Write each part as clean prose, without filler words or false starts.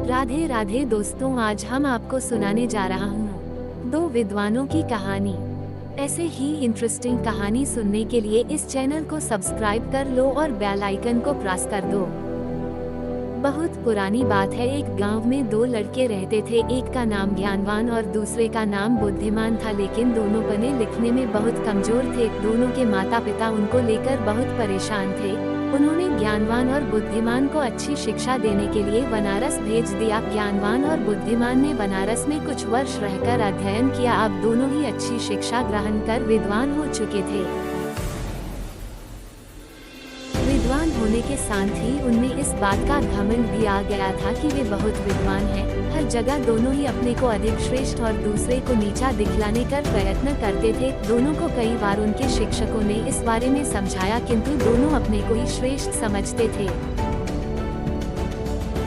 राधे राधे दोस्तों, आज हम आपको सुनाने जा रहा हूँ दो विद्वानों की कहानी। ऐसे ही इंटरेस्टिंग कहानी सुनने के लिए इस चैनल को सब्सक्राइब कर लो और बेल आइकन को प्रेस कर दो। बहुत पुरानी बात है, एक गांव में दो लड़के रहते थे। एक का नाम ज्ञानवान और दूसरे का नाम बुद्धिमान था, लेकिन दोनों पढ़ने लिखने में बहुत कमजोर थे। दोनों के माता पिता उनको लेकर बहुत परेशान थे। उन्होंने ज्ञानवान और बुद्धिमान को अच्छी शिक्षा देने के लिए बनारस भेज दिया। ज्ञानवान और बुद्धिमान ने बनारस में कुछ वर्ष रहकर अध्ययन किया। अब दोनों ही अच्छी शिक्षा ग्रहण कर विद्वान हो चुके थे। विद्वान होने के साथ ही उनमें इस बात का घमंड भी आ गया था कि वे बहुत विद्वान हैं। हर जगह दोनों ही अपने को अधिक श्रेष्ठ और दूसरे को नीचा दिखलाने का प्रयत्न करते थे। दोनों को कई बार उनके शिक्षकों ने इस बारे में समझाया, किंतु दोनों अपने को ही श्रेष्ठ समझते थे।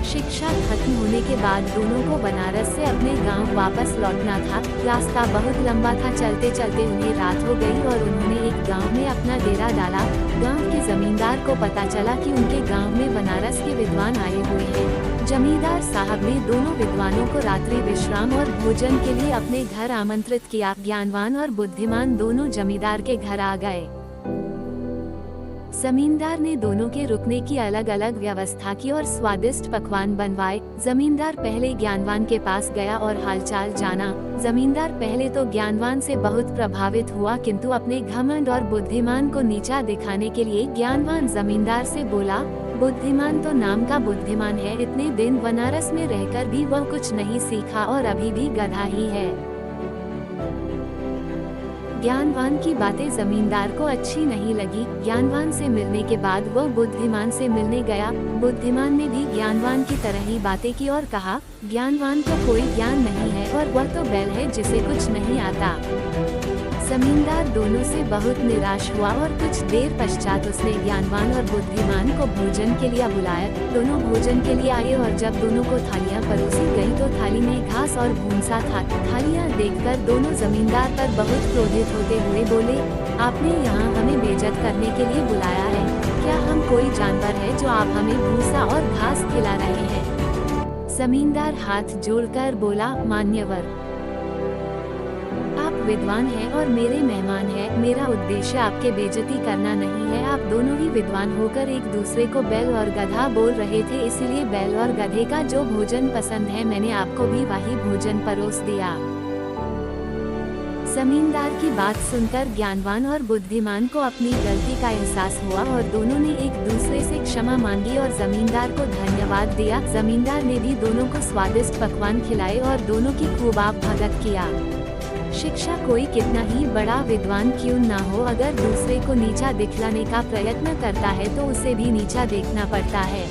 शिक्षा खत्म होने के बाद दोनों को बनारस से अपने गांव वापस लौटना था। रास्ता बहुत लंबा था। चलते चलते उन्हें रात हो गई और उन्होंने एक गांव में अपना डेरा डाला। गांव के जमींदार को पता चला कि उनके गांव में बनारस के विद्वान आए हुए हैं। जमींदार साहब ने दोनों विद्वानों को रात्रि विश्राम और भोजन के लिए अपने घर आमंत्रित किया। ज्ञानवान और बुद्धिमान दोनों जमींदार के घर आ गए। जमींदार ने दोनों के रुकने की अलग अलग व्यवस्था की और स्वादिष्ट पकवान बनवाए। जमींदार पहले ज्ञानवान के पास गया और हालचाल जाना। जमींदार पहले तो ज्ञानवान से बहुत प्रभावित हुआ, किंतु अपने घमंड और बुद्धिमान को नीचा दिखाने के लिए ज्ञानवान जमींदार से बोला, बुद्धिमान तो नाम का बुद्धिमान है, इतने दिन बनारस में रहकर भी वह कुछ नहीं सीखा और अभी भी गधा ही है। ज्ञानवान की बातें जमींदार को अच्छी नहीं लगी। ज्ञानवान से मिलने के बाद वह बुद्धिमान से मिलने गया। बुद्धिमान ने भी ज्ञानवान की तरह ही बातें की और कहा, ज्ञानवान को कोई ज्ञान नहीं है और वह तो बैल है जिसे कुछ नहीं आता। जमींदार दोनों से बहुत निराश हुआ और कुछ देर पश्चात उसने ज्ञानवान और बुद्धिमान को भोजन के लिए बुलाया। दोनों भोजन के लिए आए और जब दोनों को थालियां परोसी गई तो थाली में घास और भूसा था। थालियां देखकर दोनों जमींदार पर बहुत क्रोधित होते हुए बोले, आपने यहाँ हमें बेइज्जत करने के लिए बुलाया है? क्या हम कोई जानवर है जो आप हमें भूसा और घास खिला रहे हैं? जमींदार हाथ जोड़कर बोला, मान्यवर, आप विद्वान हैं और मेरे मेहमान हैं। मेरा उद्देश्य आपके बेइज्जती करना नहीं है। आप दोनों ही विद्वान होकर एक दूसरे को बैल और गधा बोल रहे थे, इसीलिए बैल और गधे का जो भोजन पसंद है मैंने आपको भी वही भोजन परोस दिया। जमींदार की बात सुनकर ज्ञानवान और बुद्धिमान को अपनी गलती का एहसास हुआ और दोनों ने एक दूसरे से क्षमा मांगी और जमींदार को धन्यवाद दिया। जमींदार ने भी दोनों को स्वादिष्ट पकवान खिलाए और दोनों की खूब आप भगत किया। शिक्षा कोई कितना ही बड़ा विद्वान क्यों ना हो, अगर दूसरे को नीचा दिखलाने का प्रयत्न करता है तो उसे भी नीचा देखना पड़ता है।